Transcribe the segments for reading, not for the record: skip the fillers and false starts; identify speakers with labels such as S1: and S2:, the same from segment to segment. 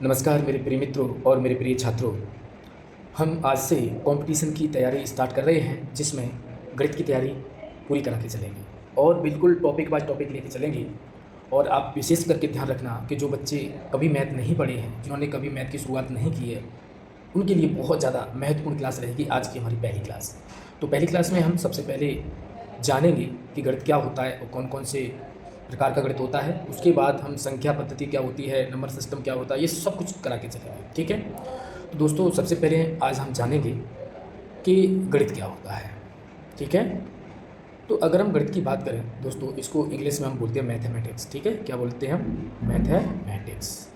S1: नमस्कार मेरे प्रिय मित्रों और मेरे प्रिय छात्रों। हम आज से कंपटीशन की तैयारी स्टार्ट कर रहे हैं, जिसमें गणित की तैयारी पूरी करा के चलेंगे और बिल्कुल टॉपिक बाय टॉपिक लेके चलेंगे। और आप विशेष करके ध्यान रखना कि जो बच्चे कभी मैथ नहीं पढ़े हैं, जिन्होंने कभी मैथ की शुरुआत नहीं की है, उनके लिए बहुत ज़्यादा महत्वपूर्ण क्लास रहेगी आज की हमारी पहली क्लास। तो पहली क्लास में हम सबसे पहले जानेंगे कि गणित क्या होता है और कौन कौन से प्रकार का गणित होता है। उसके बाद हम संख्या पद्धति क्या होती है, नंबर सिस्टम क्या होता है, ये सब कुछ करा के चलेंगे। ठीक है, तो दोस्तों सबसे पहले आज हम जानेंगे कि गणित क्या होता है। ठीक है, तो अगर हम गणित की बात करें दोस्तों, इसको इंग्लिश में हम बोलते हैं मैथमेटिक्स। ठीक है, क्या बोलते हैं हम? मैथमेटिक्स।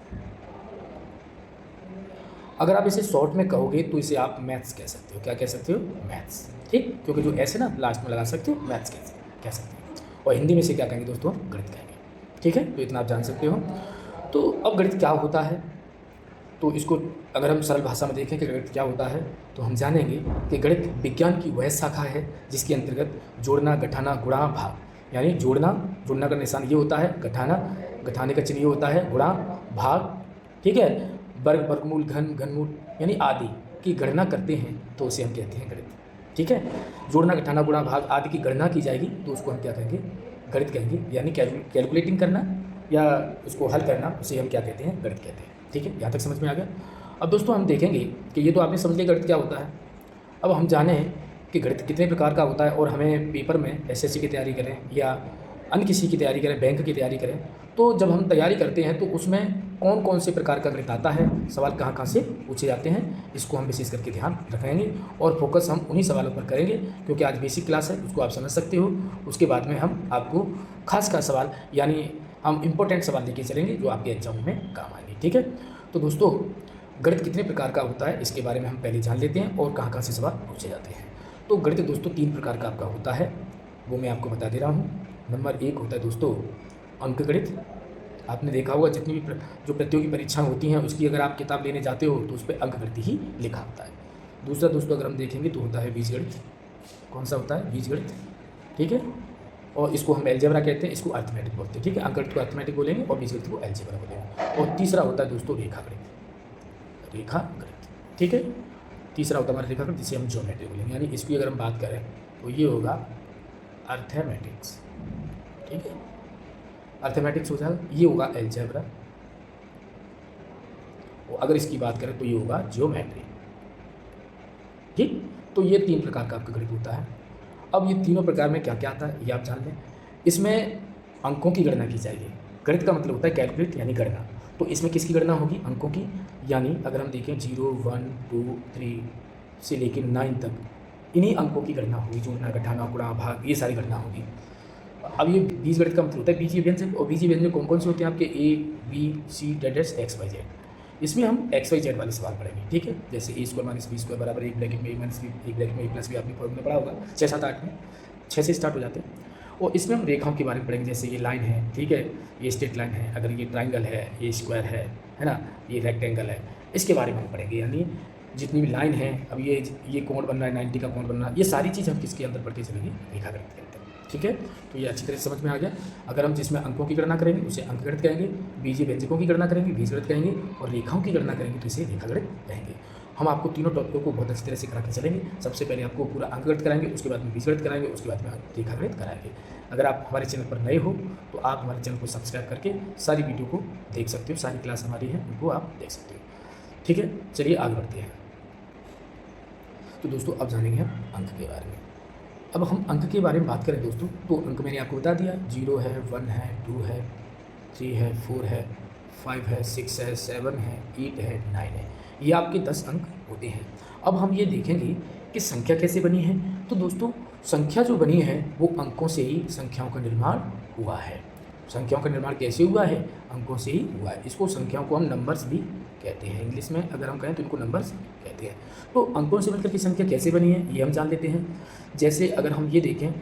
S1: अगर आप इसे शॉर्ट में कहोगे तो इसे आप मैथ्स कह सकते हो। क्या कह सकते हो? मैथ्स। ठीक, क्योंकि जो ऐसे ना लास्ट में लगा सकते हो, मैथ्स कह सकते हो। और हिंदी में से क्या कहेंगे दोस्तों? गणित कहेंगे। ठीक है, तो इतना आप जान सकते हो। तो अब गणित क्या होता है, तो इसको अगर हम सरल भाषा में देखें कि गणित क्या होता है, तो हम जानेंगे कि गणित विज्ञान की वह शाखा है जिसके अंतर्गत जोड़ना, घटाना, गुणा, भाग, यानी जोड़ना का निशान ये होता है, घटाने का चिन्ह ये होता है, गुणा, भाग, ठीक है, वर्ग, वर्गमूल, घनमूल यानी आदि की गणना करते हैं तो उसे हम कहते हैं गणित। ठीक है, जोड़ना, घटाना, गुणा, भाग आदि की गणना की जाएगी तो उसको हम क्या कहेंगे? गणित कहेंगे। यानी कैलकुलेटिंग करना या उसको हल करना, उसे हम क्या कहते हैं? गणित कहते हैं। ठीक है, यहाँ तक समझ में आ गया। अब दोस्तों हम देखेंगे कि ये तो आपने समझ लिया गणित क्या होता है। अब हम जाने कि गणित कितने प्रकार का होता है और हमें पेपर में एसएससी की तैयारी करें या अन्य किसी की तैयारी करें, बैंक की तैयारी करें, तो जब हम तैयारी करते हैं तो उसमें कौन कौन से प्रकार का गणित आता है, सवाल कहाँ कहाँ से पूछे जाते हैं, इसको हम विशेष करके ध्यान रखेंगे और फोकस हम उन्हीं सवालों पर करेंगे, क्योंकि आज बेसिक क्लास है, उसको आप समझ सकते हो। उसके बाद में हम आपको खास सवाल यानी हम इम्पोर्टेंट सवाल लेके चलेंगे जो आपके एग्जाम में काम आएंगे। ठीक है, तो दोस्तों गणित कितने प्रकार का होता है इसके बारे में हम पहले जान लेते हैं और कहाँ कहाँ से सवाल पूछे जाते हैं। तो गणित दोस्तों 3 प्रकार का आपका होता है, वो मैं आपको बता दे रहा हूँ। नंबर 1 होता है दोस्तों अंक गणित। आपने देखा होगा जितनी भी जो प्रतियोगी परीक्षाएं होती हैं उसकी अगर आप किताब लेने जाते हो तो उस पर अंक गणित ही लिखा होता है। दूसरा दोस्तों अगर हम देखेंगे तो होता है बीजगणित। कौन सा होता है? बीजगणित। ठीक है, और इसको हम एल्जेब्रा कहते हैं, इसको अर्थमेटिक बोलते हैं। ठीक है, अंक गणित को अर्थमेटिक बोलेंगे और बीजगणित को एल्जेब्रा बोलेंगे। और तीसरा होता है दोस्तों रेखा गणित। ठीक है, तीसरा होता है हमारा रेखा गणित, जिसे हम ज्योमेट्री बोलेंगे। यानी इसकी अगर हम बात करें तो ये होगा अर्थमेटिक्स। ठीक है, अर्थमेटिक्स हो जाएगा, ये होगा एल्जेब्रा, और अगर इसकी बात करें तो ये होगा ज्योमेट्री। ठीक, तो ये 3 प्रकार का आपका गणित होता है। अब ये तीनों प्रकार में क्या क्या आता है ये आप जान लें। इसमें अंकों की गणना की जाएगी। गणित का मतलब होता है कैलकुलेट यानी गणना, तो इसमें किसकी गणना होगी? अंकों की। यानी अगर हम देखें 0, 1, 2, 3 से लेकर 9 तक इन्हीं अंकों की गणना होगी। जोड़ना, घटाना, गुणा, भाग, ये सारी गणना होगी। अब ये बीजगणित का मतलब होता है बीजीय व्यंजक, और बीजीय व्यंजक कौन कौन से होते हैं आपके? A, B, C, X Y Z. इसमें हम एक्स वाई जेड वाले सवाल पढ़ेंगे। ठीक है, जैसे A² - B² बराबर एक ब्रैकेट में A - B, एक ब्रैकेट में A+B, आपने फॉर्मूला पढ़ा होगा 6, 7, 8 में, 6 से स्टार्ट हो जाते हैं। और इसमें हम रेखाओं के बारे में पढ़ेंगे, जैसे ये लाइन है, ठीक है, ये स्ट्रेट लाइन है, अगर ये ट्राइंगल है, ये स्क्वायर है ना, ये रेक्टेंगल है, इसके बारे में हम पढ़ेंगे। यानी जितनी भी लाइन है, अब ये कोण बन रहा है, 90 का कोण बन रहा है, ये सारी चीज़ हम किसके अंदर पढ़ते चलेंगे? रेखा गणित के अंदर। ठीक है, तो ये अच्छी तरह से समझ में आ गया। अगर हम जिसमें अंकों की गणना करेंगे उसे अंक गणित कहेंगे, बीजीय व्यंजकों की गणना करेंगे बीजगणित कहेंगे, और रेखाओं की गणना करेंगे तो इसे रेखा गणित कहेंगे। हम आपको तीनों टॉपिकों को बहुत अच्छी तरह से करा के चलेंगे। सबसे पहले आपको पूरा अंक गणित कराएंगे, उसके बाद में बीजगणित कराएंगे, उसके बाद में रेखा गणित कराएंगे। अगर आप हमारे चैनल पर नए हो तो आप हमारे चैनल को सब्सक्राइब करके सारी वीडियो को देख सकते हो, सारी क्लास हमारी है उनको आप देख सकते हो। ठीक है, चलिए आगे बढ़ते हैं। तो दोस्तों अब जानेंगे हम अंक के बारे में। अब हम अंक के बारे में बात करें दोस्तों, तो अंक मैंने आपको बता दिया, 0 है, 1 है, 2 है, 3 है, 4 है, 5 है, 6 है, 7 है, 8 है, 9 है, ये आपके 10 अंक होते हैं। अब हम ये देखेंगे कि संख्या कैसे बनी है। तो दोस्तों संख्या जो बनी है वो अंकों से ही संख्याओं का निर्माण हुआ है। संख्याओं का निर्माण कैसे हुआ है? अंकों से ही हुआ है। इसको संख्याओं को हम नंबर्स भी कहते हैं, इंग्लिश में अगर हम कहें तो इनको नंबर्स कहते हैं। तो अंकों से मिलकर की संख्या कैसे बनी है ये हम जान लेते हैं। जैसे अगर हम ये देखें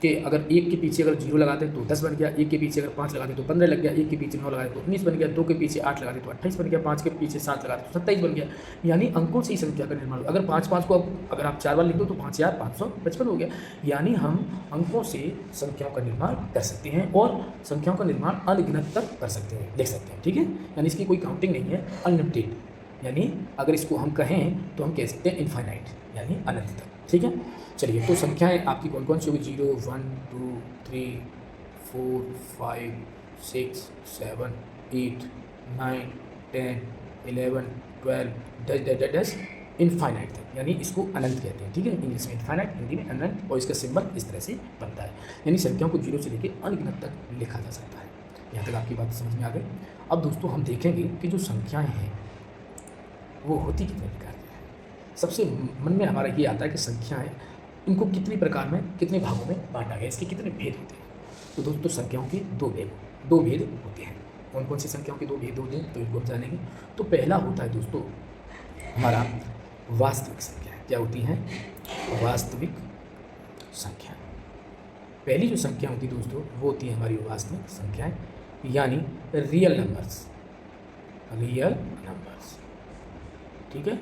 S1: कि अगर 1 के पीछे अगर 0 लगा दें तो 10 बन गया, 1 के पीछे अगर 5 लगा दें तो 15 लग गया, 1 के पीछे 9 लगा दें तो 19 बन गया, 2 के पीछे 8 लगा दें तो 28 बन गया, 5 के पीछे 7 लगा दें तो 27 बन गया। यानी अंकों से ही संख्या का निर्माण। अगर 5 को अगर आप 4 बार लिख दो तो 5555 हो गया। यानी हम अंकों से संख्याओं का निर्माण कर सकते हैं और संख्याओं का निर्माण अनगिनत तक कर सकते हैं, लिख सकते हैं। ठीक है, यानी इसकी कोई काउंटिंग नहीं है, अनलिमिटेड। यानी अगर इसको हम कहें तो हम कह सकते हैं इनफाइनाइट, यानी अनंत तक। ठीक है, चलिए तो संख्याएं आपकी कौन कौन सी होगी? 0 1 2 3 4 5 6 7 8 9 10 11 12 डैश डैश डैश इनफाइनाइट तक, यानी इसको अनंत कहते हैं। ठीक है, इंग्लिश में इनफाइनाइट, हिंदी में अनंत, और इसका सिंबल इस तरह से बनता है। यानी संख्याओं को 0 से लेकर अनगिनत तक लिखा जा सकता है। यहाँ तक आपकी बात समझ में आ गई। अब दोस्तों हम देखेंगे कि जो संख्याएँ हैं वो होती कितने प्रकार की हैं। सबसे मन में हमारा ये आता है कि संख्याएँ, इनको कितने प्रकार में, कितने भागों में बांटा गया, इसके कितने भेद होते हैं। तो दोस्तों संख्याओं के दो भेद होते हैं। कौन कौन सी संख्याओं के दो भेद होते हैं तो इनको हम जानेंगे। तो पहला होता है दोस्तों हमारा वास्तविक संख्या। क्या होती हैं? वास्तविक संख्या। पहली जो संख्या होती है दोस्तों वो होती है हमारी वास्तविक संख्याएं, यानी रियल नंबर्स। ठीक है,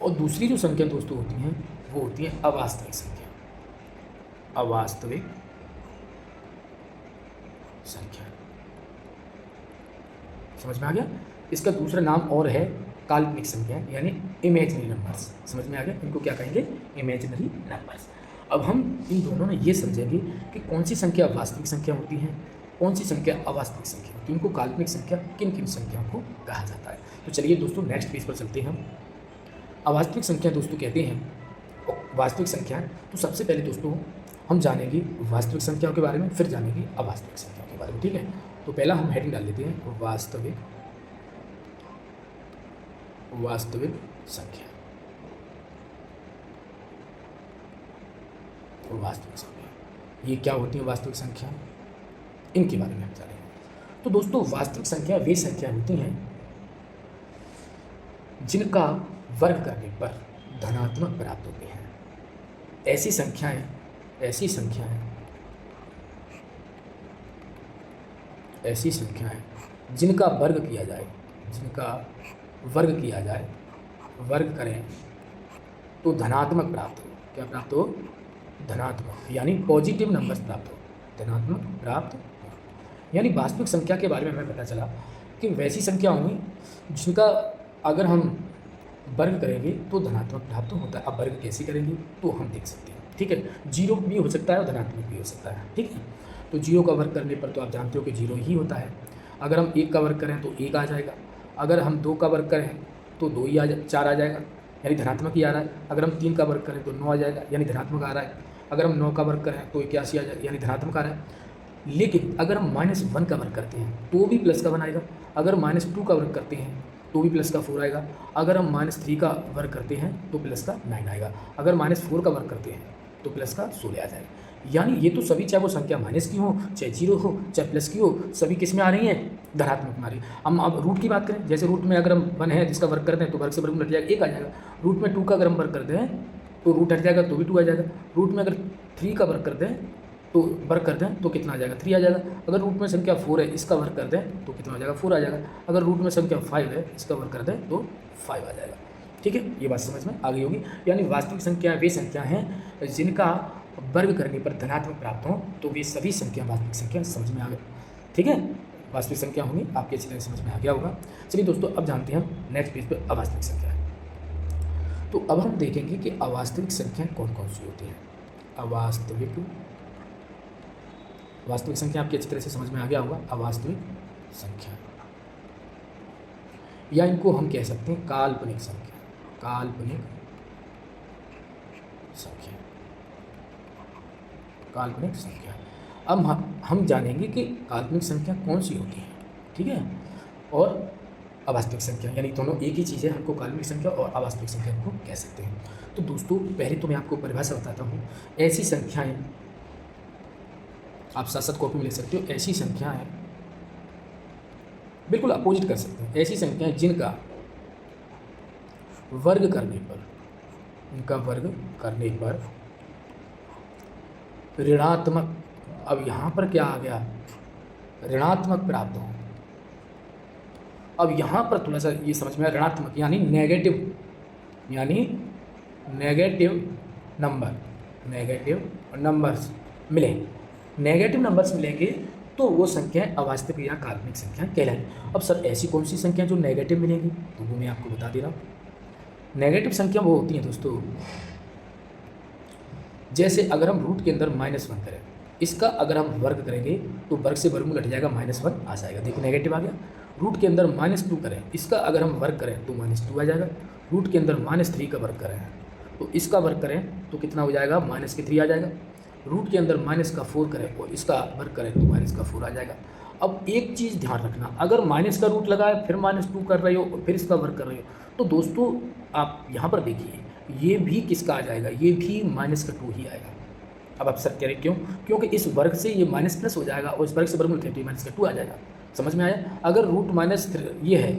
S1: और दूसरी जो संख्या दोस्तों होती हैं वो होती है अवास्तविक संख्या। समझ में आ गया? इसका दूसरा नाम और है काल्पनिक संख्या, यानी इमेजिनरी नंबर्स। समझ में आ गया? इनको क्या कहेंगे? Imaginary numbers. अब हम इन दोनों में ये समझेंगे कि कौन सी संख्या वास्तविक संख्या होती है, कौन सी संख्या अवास्तविक संख्या होती है, इनको काल्पनिक संख्या किन किन संख्याओं को कहा जाता है। तो चलिए दोस्तों नेक्स्ट पेज पर चलते हैं हम। अवास्तविक संख्या दोस्तों कहते हैं वास्तविक संख्या। तो सबसे पहले दोस्तों हम जानेंगे वास्तविक संख्याओं के बारे में, फिर जानेंगे अवास्तविक संख्याओं के बारे में। ठीक है, तो पहला हम हेडिंग डाल लेते हैं वास्तविक संख्या। वास्तविक संख्या ये क्या होती है? वास्तविक संख्या, इनके बारे में हम जानेंगे। तो दोस्तों वास्तविक संख्या वे संख्या होती हैं जिनका वर्ग करने पर धनात्मक प्राप्त होते हैं। ऐसी संख्याएं जिनका वर्ग किया जाए, वर्ग करें तो धनात्मक प्राप्त हो। क्या प्राप्त हो? धनात्मक, यानी पॉजिटिव नंबर्स प्राप्त हो, धनात्मक प्राप्त हो। यानी वास्तविक संख्या के बारे में हमें पता चला कि वैसी संख्या होंगी जिनका अगर हम वर्ग करेंगे तो धनात्मक प्राप्त होता है। अब वर्ग कैसे करेंगे तो हम देख सकते हैं। ठीक है, 0 भी हो सकता है और धनात्मक भी हो सकता है। ठीक है, तो 0 का वर्ग करने पर तो आप जानते हो कि 0 ही होता है। अगर हम 1 का वर्ग करें तो 1 आ जाएगा। अगर हम 2 का वर्ग करें तो 2 ही 4 आ जाएगा, यानी धनात्मक ही आ रहा है। अगर हम 3 का वर्ग करें तो 9 आ जाएगा, यानी धनात्मक आ रहा है। अगर हम 9 का वर्ग करें तो 81 आ जाएगा, यानी धनात्मक आ रहा है। लेकिन अगर हम -1 का वर्ग करते हैं तो भी प्लस का 1 आएगा। अगर -2 का वर्ग करते हैं तो भी प्लस का 4 आएगा। अगर हम -3 का वर्ग करते हैं तो प्लस का 9 आएगा। अगर -4 का वर्ग करते हैं तो प्लस का 16 आ जाएगा। यानी ये तो सभी, चाहे वो संख्या माइनस की हो, चाहे 0 हो, चाहे प्लस की हो, सभी किस में आ रही हैं? धनात्मक में आ रही है। हम अब रूट की बात करें, जैसे रूट में अगर हम 1 है जिसका वर्ग करते हैं तो वर्ग से वर्ग हट जाएगा, 1 आ जाएगा। रूट में 2 का अगर हम वर्ग करते हैं तो रूट हट जाएगा तो भी 2 आ जाएगा। रूट में अगर 3 का वर्ग करते हैं तो वर्ग करते हैं तो कितना आ जाएगा? 3 आ जाएगा। अगर रूट में संख्या 4 है इसका वर्ग कर दें तो कितना आ जाएगा? 4 आ जाएगा। अगर रूट में संख्या 5 है इसका वर्ग कर दें तो 5 आ जाएगा। ठीक है, ये बात समझ में आ गई होगी। यानी वास्तविक संख्या वे संख्या हैं जिनका वर्ग करने पर धनात्मक प्राप्त हो, तो वे सभी संख्या वास्तविक संख्या समझ में आ गए। ठीक है, वास्तविक संख्या होंगी, आपके अच्छी तरह समझ में आ गया होगा। चलिए दोस्तों अब जानते हैं हम नेक्स्ट पेज पर अवास्तविक संख्या। तो अब हम देखेंगे कि अवास्तविक संख्या कौन कौन सी होती हैं। वास्तविक संख्या आपकी अच्छी तरह से समझ में आ गया होगा। अवास्तविक संख्या या इनको हम कह सकते हैं काल्पनिक संख्या। अब हम जानेंगे कि काल्पनिक संख्या कौन सी होती है। ठीक है, और अवास्तविक संख्या, यानी दोनों एक ही चीज़ है। हमको काल्पनिक संख्या और अवास्तविक संख्या को कह सकते हैं। तो दोस्तों पहले तो मैं आपको परिभाषा बताता हूँ। ऐसी संख्याएं, आप साथ साथ कॉपी में लिख सकते हो, ऐसी संख्याएं बिल्कुल अपोजिट कर सकते हैं। ऐसी संख्याएं जिनका वर्ग करने पर ऋणात्मक, अब यहाँ पर क्या आ गया, ऋणात्मक प्राप्त हो। अब यहाँ पर थोड़ा सा ये समझ में आया, ऋणात्मक यानी नेगेटिव, यानी नेगेटिव नंबर्स मिले, नेगेटिव नंबर्स मिलेंगे तो वो संख्याएं अवास्तविक या काल्पनिक संख्याएं कहलाएंगी। अब सर ऐसी कौन सी संख्या जो नेगेटिव मिलेंगी, तो वो मैं आपको बता दे रहा हूँ। नेगेटिव संख्या वो होती हैं दोस्तों, जैसे अगर हम रूट के अंदर -1 करें, इसका अगर हम वर्ग करेंगे तो वर्ग से वर्गमूल हट जाएगा, -1 आ जाएगा, देखो नेगेटिव आ गया। रूट के अंदर -2 करें, इसका अगर हम वर्ग करें तो -2 आ जाएगा। रूट के अंदर -3 का वर्ग करें तो इसका वर्ग करें तो कितना हो जाएगा, -3 आ जाएगा। रूट के अंदर -4 करें और इसका वर्ग करें तो -4 आ जाएगा। अब एक चीज़ ध्यान रखना, अगर माइनस का रूट लगाए फिर -2 कर रहे हो और फिर इसका वर्ग कर रहे हो, तो दोस्तों आप यहाँ पर देखिए ये भी किसका आ जाएगा, ये भी -2 ही आएगा। अब आप सर कह रहे क्यों, क्योंकि इस वर्ग से ये माइनस हो जाएगा और इस वर्ग से वर्गमूल करें तो -2 आ जाएगा। समझ में आया। अगर रूट -3 ये है,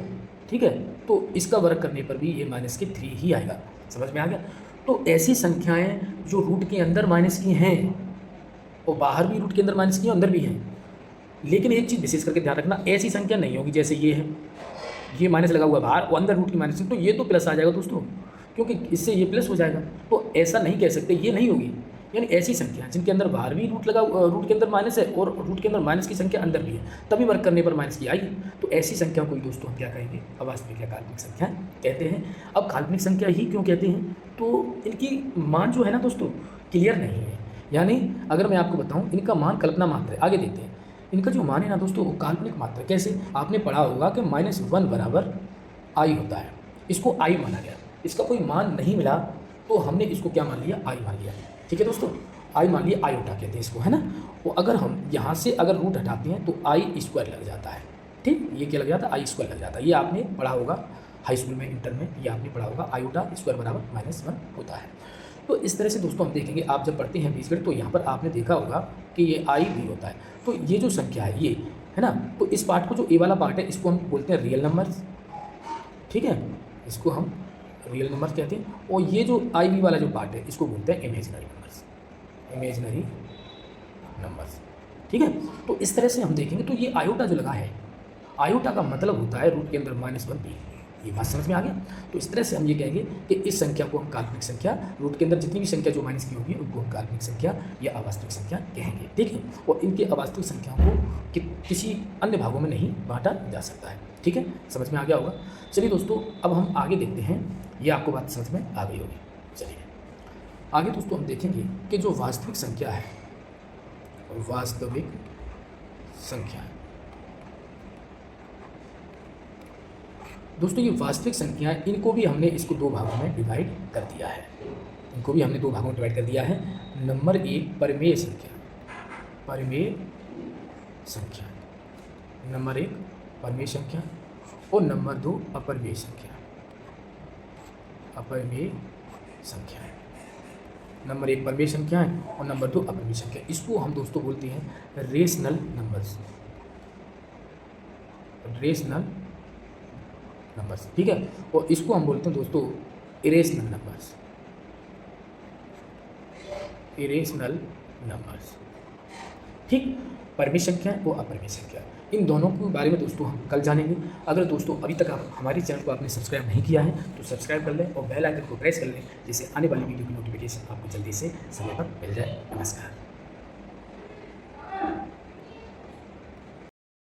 S1: ठीक है, तो इसका वर्ग करने पर भी ये -3 ही आएगा। समझ में आ गया। तो ऐसी संख्याएं जो रूट के अंदर माइनस की हैं और बाहर भी रूट के अंदर माइनस की हैं, अंदर भी हैं, लेकिन एक चीज़ विशेष करके ध्यान रखना, ऐसी संख्या नहीं होगी जैसे ये है, ये माइनस लगा हुआ बाहर और अंदर रूट की माइनस, तो ये तो प्लस आ जाएगा दोस्तों, क्योंकि इससे ये प्लस हो जाएगा। तो ऐसा नहीं कह सकते, ये नहीं होगी। यानी ऐसी संख्या जिनके अंदर बाहर भी रूट लगा, रूट के अंदर माइनस है और रूट के अंदर माइनस की संख्या अंदर भी है, तभी वर्ग करने पर माइनस की आएगी। तो ऐसी संख्या को दोस्तों हम क्या कहेंगे, अवास्तविक या काल्पनिक संख्या कहते हैं। अब काल्पनिक संख्या ही क्यों कहते हैं, तो इनकी मान जो है ना दोस्तों क्लियर नहीं है। यानी अगर मैं आपको बताऊं, इनका मान कल्पना मात्र है। आगे देखते हैं, इनका जो मान है ना दोस्तों वो काल्पनिक मात्र है। कैसे, आपने पढ़ा होगा कि -1 बराबर आई होता है, इसको आई माना गया। इसका कोई मान नहीं मिला तो हमने इसको क्या मान लिया, आई मान लिया। ठीक है दोस्तों, आई मान लिया, आयोटा कहते हैं इसको, है ना। वो अगर हम यहाँ से अगर रूट हटाते हैं तो i² लग जाता है। ठीक, ये क्या लग जाता है, i² लग जाता है। ये आपने पढ़ा होगा हाई स्कूल में, इंटर में, ये आपने पढ़ा होगा, आयोटा स्क्वायर बराबर -1 होता है। तो इस तरह से दोस्तों हम देखेंगे, आप जब पढ़ते हैं बीजगणित तो यहाँ पर आपने देखा होगा कि ये आई भी होता है। तो ये जो संख्या है ये, है ना, तो इस पार्ट को, जो ए वाला पार्ट है, इसको हम बोलते हैं रियल नंबर्स। ठीक है, इसको हम रियल नंबर्स कहते हैं। और ये जो आई बी वाला जो पार्ट है, इसको बोलते हैं इमेजिनरी नंबर्स, इमेजिनरी नंबर्स। ठीक है, तो इस तरह से हम देखेंगे। तो ये आयोटा जो लगा है, आयोटा का मतलब होता है रूट के अंदर -1b। ये बात समझ में आ गया। तो इस तरह से हम ये कहेंगे कि इस संख्या को हम काल्पनिक संख्या, रूट के अंदर जितनी भी संख्या जो माइनस की होगी उनको हम काल्पनिक संख्या या अवास्तविक संख्या कहेंगे। ठीक है, और इनके अवास्तविक संख्याओं को किसी अन्य भागों में नहीं बांटा जा सकता है। ठीक है, समझ में आ गया होगा। चलिए दोस्तों, अब हम आगे देखते हैं, ये आपको बात समझ में आ गई होगी। चलिए आगे दोस्तों हम देखेंगे कि जो वास्तविक संख्या है, वास्तविक संख्या दोस्तों, ये वास्तविक संख्या, इनको भी हमने इसको 2 भागों में डिवाइड कर दिया है। इनको भी हमने 2 भागों में डिवाइड कर दिया है। नंबर 1 परिमेय संख्या, परिमेय संख्या, नंबर 1 परिमेय संख्या, और नंबर 2 अपरिमेय संख्या, अपरिमेय संख्या है। नंबर 1 परिमेय संख्या है और नंबर 2 अपरिमेय संख्या। इसको हम दोस्तों बोलते हैं रेशनल नंबर्स, रेशनल नंबर्स। ठीक है, और इसको हम बोलते हैं दोस्तों इरेशनल नंबर्स, इरेशनल नंबर्स। ठीक, परिमेय संख्या और अपरिमेय संख्या, इन दोनों के बारे में दोस्तों हम कल जानेंगे। अगर दोस्तों अभी तक आप हमारे चैनल को आपने सब्सक्राइब नहीं किया है तो सब्सक्राइब कर लें और बेल आइकन को प्रेस कर लें, जिससे आने वाली वीडियो की नोटिफिकेशन आपको जल्दी से समय पर मिल जाए। नमस्कार।